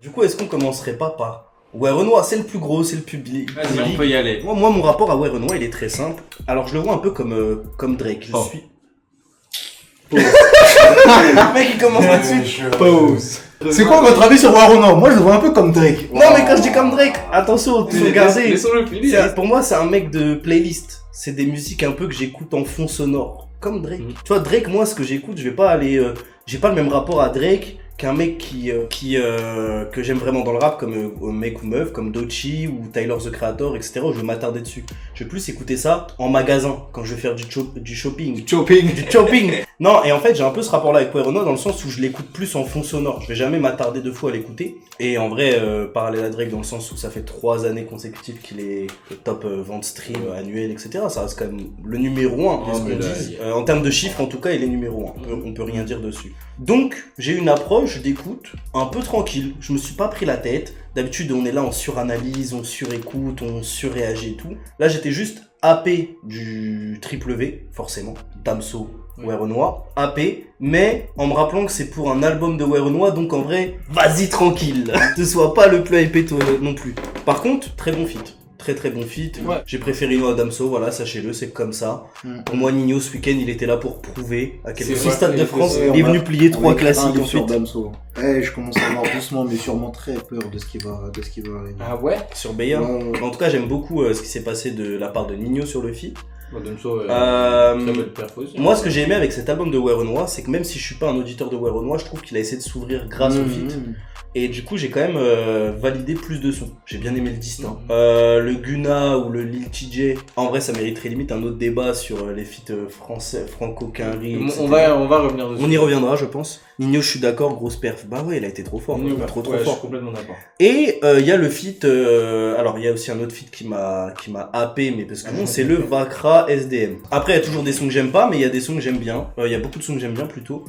Du coup, est-ce qu'on commencerait pas par Werenoi? C'est le plus gros, c'est le public. Vas-y, on peut y aller. Moi, mon rapport à Werenoi, il est très simple. Alors, je le vois un peu comme Drake. Je suis... Pause. Le mec, il commence tout de suite. Pause. C'est quoi votre avis sur Werenoi? Moi, je le vois un peu comme Drake. Non, mais quand je dis comme Drake, attention, regardez. Laissons-le finir. Pour moi, c'est un mec de playlist. C'est des musiques un peu que j'écoute en fond sonore. Comme Drake. Tu vois, Drake, moi, ce que j'écoute, je vais pas aller... j'ai pas le même rapport à Drake qu'un mec que j'aime vraiment dans le rap, comme mec ou meuf, comme Doechii ou Tyler the Creator, etc. où je vais m'attarder dessus. Je vais plus écouter ça en magasin, quand je vais faire du shopping. Du chopping. Non, et en fait, j'ai un peu ce rapport-là avec Werenoi dans le sens où je l'écoute plus en fond sonore. Je vais jamais m'attarder 2 fois à l'écouter. Et en vrai, parallèle à Drake dans le sens où ça fait 3 années consécutives qu'il est top vente stream annuel, etc. Ça reste quand même le numéro 1, en termes de chiffres, en tout cas, il est numéro 1. On peut rien dire dessus. Donc, j'ai une approche d'écoute un peu tranquille. Je me suis pas pris la tête. D'habitude, on est là, on suranalyse, on surécoute, on surréagit et tout. Là, j'étais juste happé du triple V, forcément. Damso, Werenoi, happé, mais en me rappelant que c'est pour un album de Werenoi, donc en vrai, vas-y tranquille. Ne sois pas le plus hypé toi non plus. Par contre, très bon feat. Très bon feat. Ouais. J'ai préféré Nino à Damso, voilà, sachez-le, c'est comme ça. Pour moi, Nino, ce week-end, il était là pour prouver à quel point Stade de France il est venu plier 3 classiques ensuite. Damso. Je commence à avoir doucement, mais sûrement très peur de ce qui va arriver. Ah ouais? Sur Beya. En tout cas, j'aime beaucoup ce qui s'est passé de la part de Nino sur le feat. Damso, très bonne perf aussi. Moi, ce que j'ai aimé avec cet album de Werenoi, c'est que même si je suis pas un auditeur de Werenoi, je trouve qu'il a essayé de s'ouvrir grâce au feat. Et du coup, j'ai quand même validé plus de sons. J'ai bien aimé le distinct. Le Gunna ou le Lil TJ, en vrai, ça mériterait limite un autre débat sur les feats français, franco-quinri. On va revenir dessus. On y reviendra, je pense. Nino, je suis d'accord, grosse perf. Bah ouais, il a été trop fort. Trop ouais, fort. Je suis complètement d'accord. Et il y a le feat, alors il y a aussi un autre feat qui m'a happé, mais parce que bon, c'est le Vakra SDM. Après, il y a toujours des sons que j'aime pas, mais il y a des sons que j'aime bien. Il y a beaucoup de sons que j'aime bien plutôt.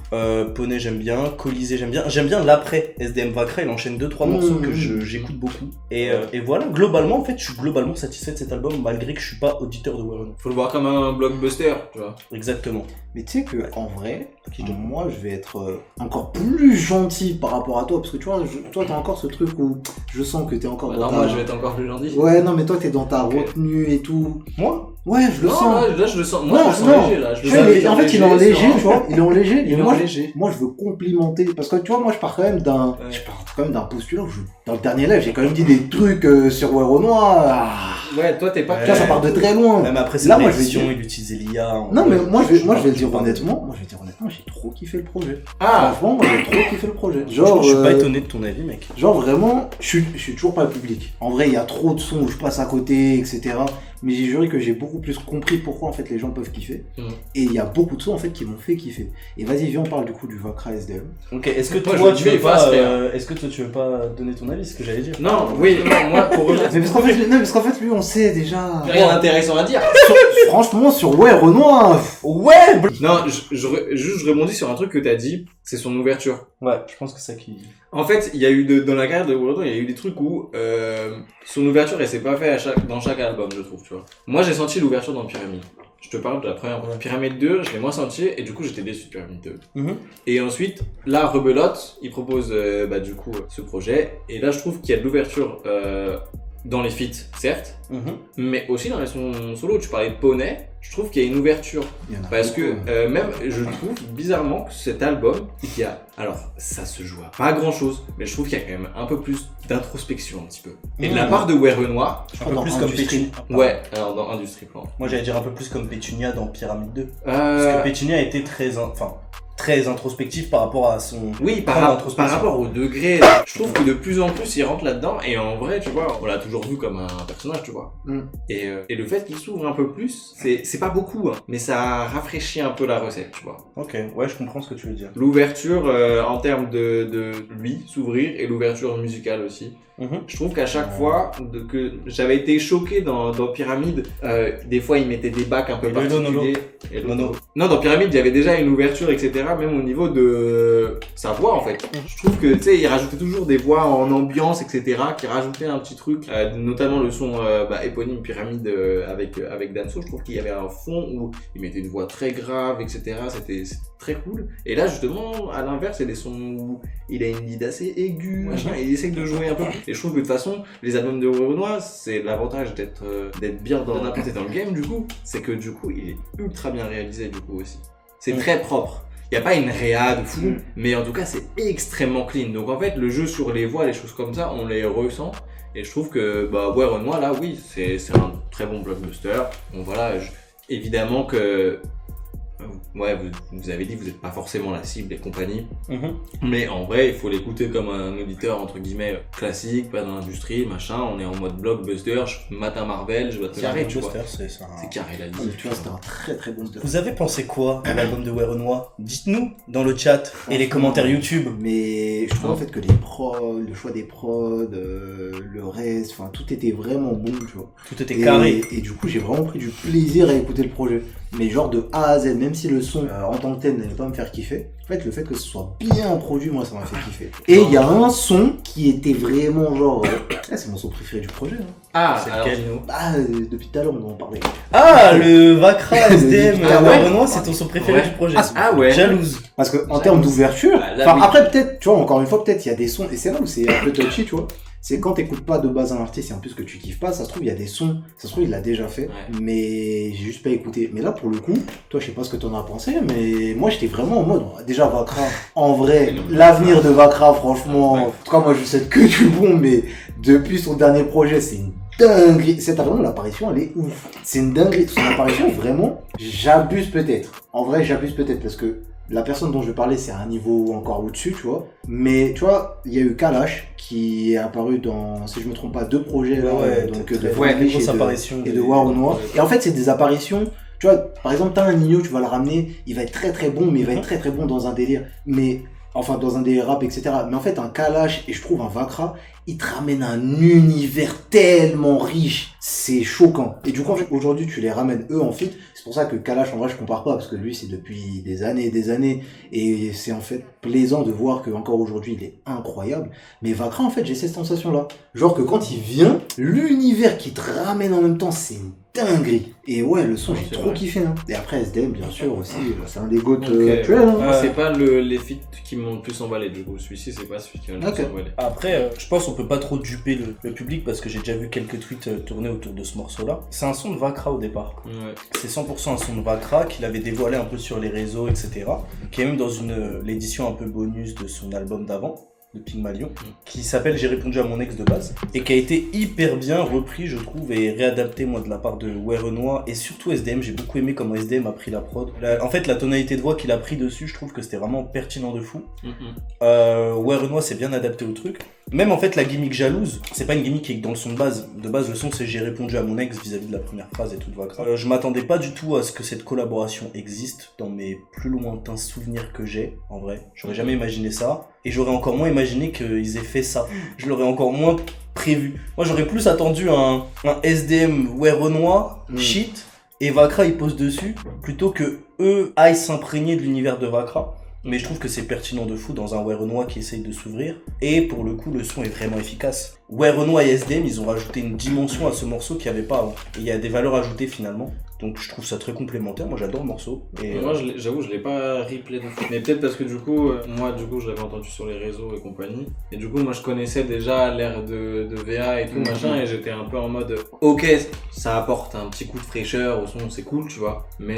Poney, j'aime bien. Colisée, j'aime bien. J'aime bien l'après SDM Vakra, il enchaîne 2-3 morceaux que j'écoute beaucoup. Et voilà, globalement, en fait, je suis globalement satisfait de cet album, malgré que je suis pas auditeur de Werenoi. Faut le voir comme un blockbuster, tu vois. Exactement. Mais tu sais que en vrai, moi je vais être encore plus gentil par rapport à toi, parce que tu vois, toi t'as encore ce truc où je sens que t'es encore dans moi je vais être encore plus gentil. Ouais, non mais toi t'es dans ta retenue et tout. Moi? Ouais, je le sens. Là je le sens. Moi je le sens léger là. En fait, il est en léger, tu vois. Il est en léger. Il est en léger. Moi, je veux complimenter. Parce que tu vois, moi, je pars quand même d'un postulat où dans le dernier live, j'ai quand même dit des trucs sur Werenoi. Ouais, toi, t'es pas. Tu vois, ça part de très loin. Même après cette là, réédition, il utilisait l'IA. Non, mais moi, je vais le dire honnêtement. J'ai trop kiffé le projet. Franchement, moi, j'ai trop kiffé le projet. Genre, je suis pas étonné de ton avis, mec. Genre, vraiment, je suis toujours pas le public. En vrai, il y a trop de sons où je passe à côté, etc. Mais j'ai juré que j'ai beaucoup plus compris pourquoi en fait les gens peuvent kiffer. Et il y a beaucoup de sons en fait qui m'ont fait kiffer. Et vas-y, viens, on parle du coup du Vakra SDM. Ok, est-ce que toi tu veux pas donner ton avis, ce que j'allais dire? Non, oui, moi pour eux. Mais parce qu'en fait lui on sait déjà. Rien d'intéressant à dire. Franchement sur Werenoi. Ouais. Non, je rebondis sur un truc que t'as dit, c'est son ouverture. Ouais, je pense que c'est ça qui. En fait, il y a eu dans la carrière de Werenoi, il y a eu des trucs où son ouverture elle s'est pas fait dans chaque album, je trouve, tu vois. Moi, j'ai senti l'ouverture dans Pyramide. Je te parle de la première. Pyramide 2, je l'ai moins senti et du coup, j'étais déçu de Pyramide 2. Et ensuite, là, Rebelote, il propose du coup ce projet et là, je trouve qu'il y a de l'ouverture dans les feats, certes, mais aussi dans les sons solo. Tu parlais de Poney. Je trouve qu'il y a une ouverture parce que même je trouve bizarrement que cet album alors ça se joue à pas grand chose, mais je trouve qu'il y a quand même un peu plus d'introspection un petit peu et de la part de Werenoi un peu plus comme Pétunia. Ouais, alors dans Industrie Plan. Moi j'allais dire un peu plus comme Pétunia dans Pyramide 2 parce que Pétunia était très introspectif par rapport à son... Oui, par rapport au degré. Je trouve que de plus en plus il rentre là-dedans et en vrai, tu vois, on l'a toujours vu comme un personnage, tu vois. Et le fait qu'il s'ouvre un peu plus, c'est pas beaucoup, hein, mais ça rafraîchit un peu la recette, tu vois. Ok, ouais, je comprends ce que tu veux dire. L'ouverture en termes de lui s'ouvrir et l'ouverture musicale aussi. Je trouve qu'à chaque fois que j'avais été choqué dans Pyramide, des fois il mettait des bacs un peu particuliers. Non, dans Pyramide il y avait déjà une ouverture, etc. Même au niveau de sa voix en fait. Je trouve que tu sais, il rajoutait toujours des voix en ambiance, etc. qui rajoutaient un petit truc, notamment le son éponyme Pyramide avec Damso. Je trouve qu'il y avait un fond où il mettait une voix très grave, etc. C'était très cool. Et là, justement, à l'inverse, il y a des sons où il a une lead assez aiguë, machin, et il essaye de jouer un peu. Et je trouve que de toute façon, les albums de Renoir, c'est l'avantage d'être bien dans n'importe dans le game, du coup, c'est que du coup, il est ultra bien réalisé, du coup aussi. C'est très propre. Il n'y a pas une réa de fou, mais en tout cas, c'est extrêmement clean. Donc en fait, le jeu sur les voix, les choses comme ça, on les ressent. Et je trouve que, Renoir, là, oui, c'est un très bon blockbuster. Donc voilà, évidemment que... Ouais, vous avez dit que vous n'êtes pas forcément la cible et compagnie. Mais en vrai, il faut l'écouter comme un auditeur entre guillemets classique, pas dans l'industrie, machin. On est en mode blockbuster, je mate un Marvel, je vois carré, tu vois. C'est carré la liste. Tu vois, c'était un très très bon stuff. Vous avez pensé quoi à l'album de Renoir? Dites-nous dans le chat et les commentaires YouTube. Mais je trouve en fait que les prods, le choix des prods, le reste, enfin tout était vraiment bon, tu vois. Tout était carré. Et du coup, j'ai vraiment pris du plaisir à écouter le projet. Mais genre de A à Z, même si le son en tant que tel n'allait pas me faire kiffer, en fait le fait que ce soit bien produit, moi ça m'a fait kiffer. Et il y a un son qui était vraiment genre... c'est mon son préféré du projet. Hein. Ah, c'est alors, lequel? Depuis tout à l'heure on en parlait. Ah, le Vakra SDM ouais. Renoir, c'est ton son préféré du projet. Ah ouais. Jalouse. Parce que en termes d'ouverture, Bah, là, oui. après peut-être, tu vois, encore une fois peut-être il y a des sons, et c'est là où c'est un peu touchy, tu vois. C'est quand t'écoutes pas de base un artiste et en plus que tu kiffes pas, ça se trouve il y a des sons, ça se trouve il l'a déjà fait, mais j'ai juste pas écouté. Mais là pour le coup, toi je sais pas ce que t'en as pensé, mais moi j'étais vraiment en mode, déjà Vakra, en vrai, l'avenir de Vakra franchement, en tout cas moi je sais que du bon, mais depuis son dernier projet c'est une dinguerie. Cette vraiment l'apparition elle est ouf. C'est une dinguerie, son apparition vraiment, j'abuse peut-être. En vrai j'abuse peut-être parce que la personne dont je vais parler, c'est à un niveau encore au-dessus, tu vois. Mais, tu vois, il y a eu Kalash qui est apparu dans, si je me trompe pas, 2 projets, là, donc de Franglish et de Renoir. Et en fait, c'est des apparitions, tu vois, par exemple, t'as un Nino, tu vas le ramener, il va être très très bon, mais il va être très très bon dans un délire. Mais, enfin, dans un délire rap, etc. Mais en fait, un Kalash et je trouve un Vakra, il te ramène un univers tellement riche, c'est choquant. Et du coup, en fait, aujourd'hui, tu les ramènes eux en feat. C'est pour ça que Kalash, en vrai, je compare pas, parce que lui, c'est depuis des années, et c'est en fait plaisant de voir que encore aujourd'hui, il est incroyable. Mais Vakra, en fait, j'ai cette sensation-là. Genre que quand il vient, l'univers qui te ramène en même temps, c'est une dinguerie. Et ouais, le son, j'ai trop kiffé. Hein. Et après, SDM, bien sûr, aussi, c'est un des goats actuels. Hein. C'est pas les feats qui m'ont le plus emballé, du coup. Celui-ci, c'est pas celui qui m'a le plus emballé. Après, je pense qu'on peut pas trop duper le public parce que j'ai déjà vu quelques tweets tourner autour de ce morceau-là. C'est un son de Vakra au départ. Ouais. C'est 100% un son de Vakra qu'il avait dévoilé un peu sur les réseaux, etc. Qui est même dans l'édition un peu bonus de son album d'avant, de Pygmalion, qui s'appelle J'ai répondu à mon ex de base, et qui a été hyper bien repris, je trouve, et réadapté, moi, de la part de Renoir, et surtout SDM. J'ai beaucoup aimé comment SDM a pris la prod. En fait, la tonalité de voix qu'il a pris dessus, je trouve que c'était vraiment pertinent de fou. Renoir s'est bien adapté au truc. Même en fait, la gimmick jalouse, c'est pas une gimmick qui est dans le son de base. De base, le son, c'est J'ai répondu à mon ex vis-à-vis de la première phrase et tout de Vakra. Je m'attendais pas du tout à ce que cette collaboration existe dans mes plus lointains souvenirs que j'ai, en vrai. J'aurais jamais imaginé ça. Et j'aurais encore moins imaginé qu'ils aient fait ça. Je l'aurais encore moins prévu. Moi, j'aurais plus attendu un SDM Renoir, shit, et Vakra il pose dessus, plutôt que eux aillent s'imprégner de l'univers de Vakra. Mais je trouve que c'est pertinent de fou dans un Renoir qui essaye de s'ouvrir. Et pour le coup, le son est vraiment efficace. Renoir et SDM, ils ont rajouté une dimension à ce morceau qu'il n'y avait pas avant. Et il y a des valeurs ajoutées finalement. Donc je trouve ça très complémentaire. Moi j'adore le morceau. Et moi j'avoue, je l'ai pas replay de fou. Mais peut-être parce que du coup, je l'avais entendu sur les réseaux et compagnie. Et du coup, moi je connaissais déjà l'ère de VA et tout machin. Et j'étais un peu en mode, ok, ça apporte un petit coup de fraîcheur au son, c'est cool, tu vois. Mais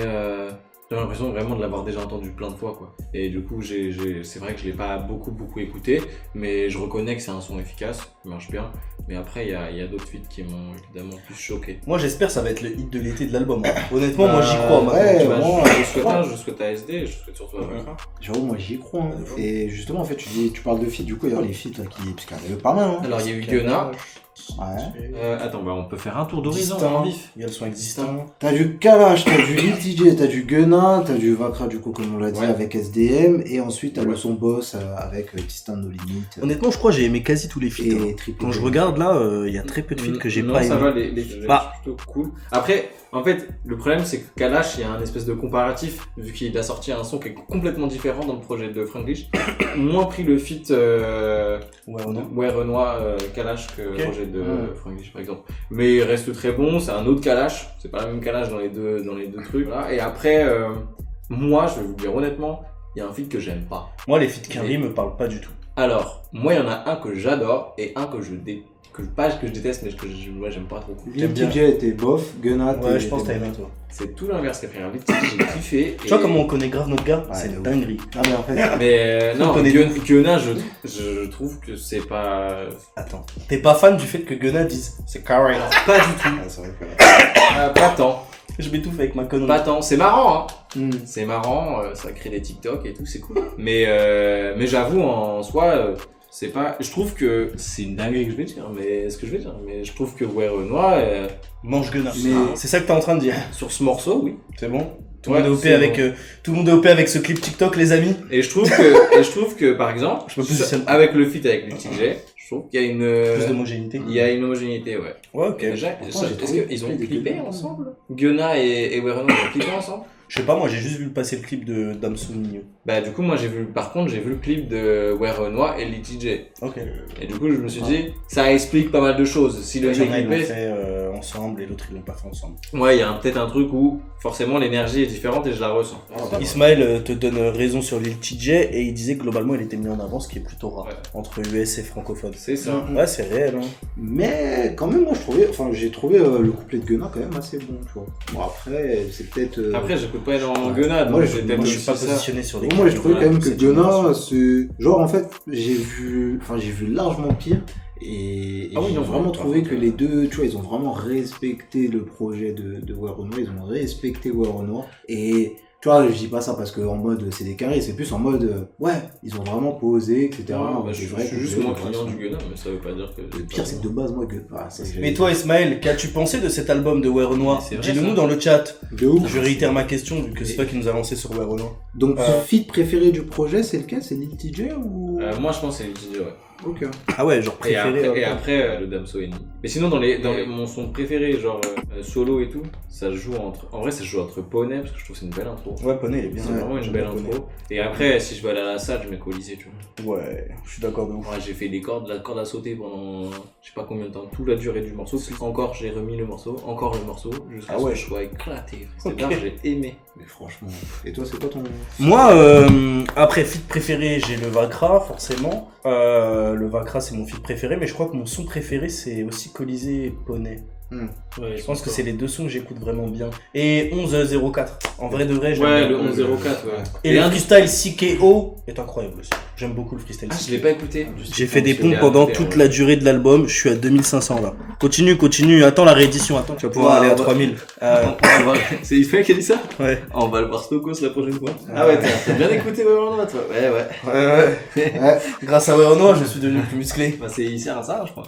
j'ai l'impression vraiment de l'avoir déjà entendu plein de fois, quoi. Et du coup, c'est vrai que je l'ai pas beaucoup écouté, mais je reconnais que c'est un son efficace, qui marche bien. Mais après, il y a d'autres feats qui m'ont évidemment plus choqué. Moi, j'espère que ça va être le hit de l'été de l'album. Honnêtement, moi j'y crois. Je souhaite à SD, je souhaite surtout à Vakra. J'avoue, moi j'y crois. Hein. Et justement, en fait, tu parles de feats, du coup, il y a les feats parce qu'il y en avait pas mal. Hein. Alors, il y a eu Gunna. Ouais. Attends, on peut faire un tour d'horizon en vif. Il y a le son existant. T'as du Kalash, t'as du Lil TJ, t'as du Gunna, t'as du Vakra, du coup, comme on l'a dit, avec SDM, et ensuite t'as le son boss avec Distant No Limit. Honnêtement, je crois que j'ai aimé quasi tous les feats. Quand je regarde là, il y a très peu de feats que j'ai pas aimé. Ça va, les feats plutôt cool. Après, en fait, le problème c'est que Kalash, il y a un espèce de comparatif, vu qu'il a sorti un son qui est complètement différent dans le projet de Franglish. Moins pris le feat Renoir Kalash que le projet de Franglish par exemple. Mais il reste très bon, c'est un autre Kalash, c'est pas la même Kalash dans les deux trucs. Voilà. Et après, moi, je vais vous dire honnêtement, il y a un feat que j'aime pas. Moi, les feats Quinry me parlent pas du tout. Alors, moi, il y en a un que j'adore et un que je déteste, mais moi, j'aime pas trop. Lil TJ était bof, Gunna Ouais, je pense que t'as aimé toi. C'est tout l'inverse qu'a fait un Lil TJ, j'ai kiffé. Tu vois comment on connaît grave notre gars? Ouais, C'est de ouf. dinguerie. Ah mais en fait, Mais non, On connaît Gunna, je trouve que c'est pas... Attends. T'es pas fan du fait que Gunna dise c'est carré? Pas du tout. ah, c'est vrai que... Pas tant. Je m'étouffe avec ma connerie. Pas tant. C'est marrant, hein. Hmm. C'est marrant, ça crée des TikTok et tout, c'est cool. Mais j'avoue, en soi, c'est pas... Je trouve que... C'est une dinguerie que je vais dire, mais... Ce que je vais dire, mais je trouve que ouais, Renoir, Mange Gunna. Mais- C'est ça que t'es en train de dire. sur ce morceau, oui. C'est bon? Tout le Ouais, monde est OP c'est avec, bon. tout le monde est OP avec ce clip TikTok, les amis. Et je trouve que par exemple, Je me positionne. avec le feat avec le TJ, je trouve qu'il y a Plus une... d'homogénéité. Il y a une homogénéité, ouais. Ouais, ok. Et déjà, Pourtant, j'ai est-ce trouvé qu'ils ont des clippé Gunna. ensemble Gunna et Werenoi ont clippé ensemble? Je sais pas, moi j'ai juste vu passer le clip de Damso Nino. Bah du coup moi j'ai vu le clip de Werenoi et Lil TJ. Ok. Et du coup je me suis dit, ça explique pas mal de choses. Si le Il y en mec a, ils l'ont clippé, fait ensemble et l'autre ils l'ont pas fait ensemble. ouais il y a peut-être un truc où forcément l'énergie est différente et je la ressens. Ismaël te donne raison sur Lil TJ et il disait que globalement il était mis en avant, ce qui est plutôt rare Ouais. entre US et francophone. C'est ça. Ouais, c'est réel. Hein. Mais quand même, moi j'ai trouvé le couplet de Gunna quand même assez bon, tu vois. Bon après, c'est peut-être... Après j'écoute pas énormément Ouais. Gunna, donc Moi, j'ai je- peut-être Moi je suis aussi pas ça. positionné sur les Moi, j'ai trouvé Ouais, quand même que cette Gunna, génération. c'est... Genre, en fait, j'ai vu largement pire. Et Ah oui, j'ai non, vraiment par trouvé contre, que les deux, tu vois, ils ont vraiment respecté le projet de Werenoi. Ils ont respecté Werenoi. Et... Tu vois, je dis pas ça parce que en mode c'est des carrés, c'est plus en mode ouais, ils ont vraiment posé, etc. Ouais, bah, C'est je vrai suis que juste j'ai- moins client du Gunna, mais ça veut pas dire que... Le pire, c'est que de base, moi, ça, c'est Mais toi Ismaël, qu'as-tu pensé de cet album de Werenoi? C'est vrai, Dis-le-nous ça. dans le chat. de ouf. Je réitère ma question vu que c'est toi qui nous a lancé sur Werenoi. Donc, ton feat préféré du projet, c'est lequel? C'est Lil TJ ou... Moi je pense que c'est Lil TJ, ouais. Ok. Ah ouais, genre Et préféré. après le Damso et Ni. Mais sinon mon son préféré, genre solo et tout, ça joue entre Poney, parce que je trouve que c'est une belle intro. Ouais, Poney il est bien. C'est vraiment une belle intro. Et après, si je vais aller à la salle, je mets Colisée, tu vois. Ouais, je suis d'accord de ouf. Ouais, j'ai fait la corde à sauter pendant je sais pas combien de temps, toute la durée du morceau. Puis encore, j'ai remis le morceau, encore le morceau, jusqu'à Ah ouais. ce que je sois éclaté. C'est Ok. bien, j'ai aimé. Mais franchement. Et toi, c'est quoi ton... Moi, après feat préféré, j'ai le Vacra, forcément. Le Vacra, c'est mon feat préféré, mais je crois que mon son préféré, c'est aussi Colisée et Poney. Ouais, Je pense que c'est les deux sons que j'écoute vraiment bien. Et 1104. En vrai de vrai, j'aime Ouais, bien. le 1104, ouais. Et le freestyle CKO est incroyable aussi. J'aime beaucoup le freestyle Ah, je CKO. l'ai pas écouté. J'ai fait des Je pompes l'ai pendant écouté, toute ouais. la durée de l'album. Je suis à 2500 là. Continue. Attends la réédition. Attends, tu vas pouvoir Ouais, aller à ouais. 3000. C'est Ismaël qui a dit ça? Ouais. On va le voir Stokos la prochaine fois. Ah ouais, t'as bien écouté Werenoi, toi? Ouais. Ouais. Grâce à Werenoi, je suis devenu plus musclé. Bah, c'est il sert à ça, je crois.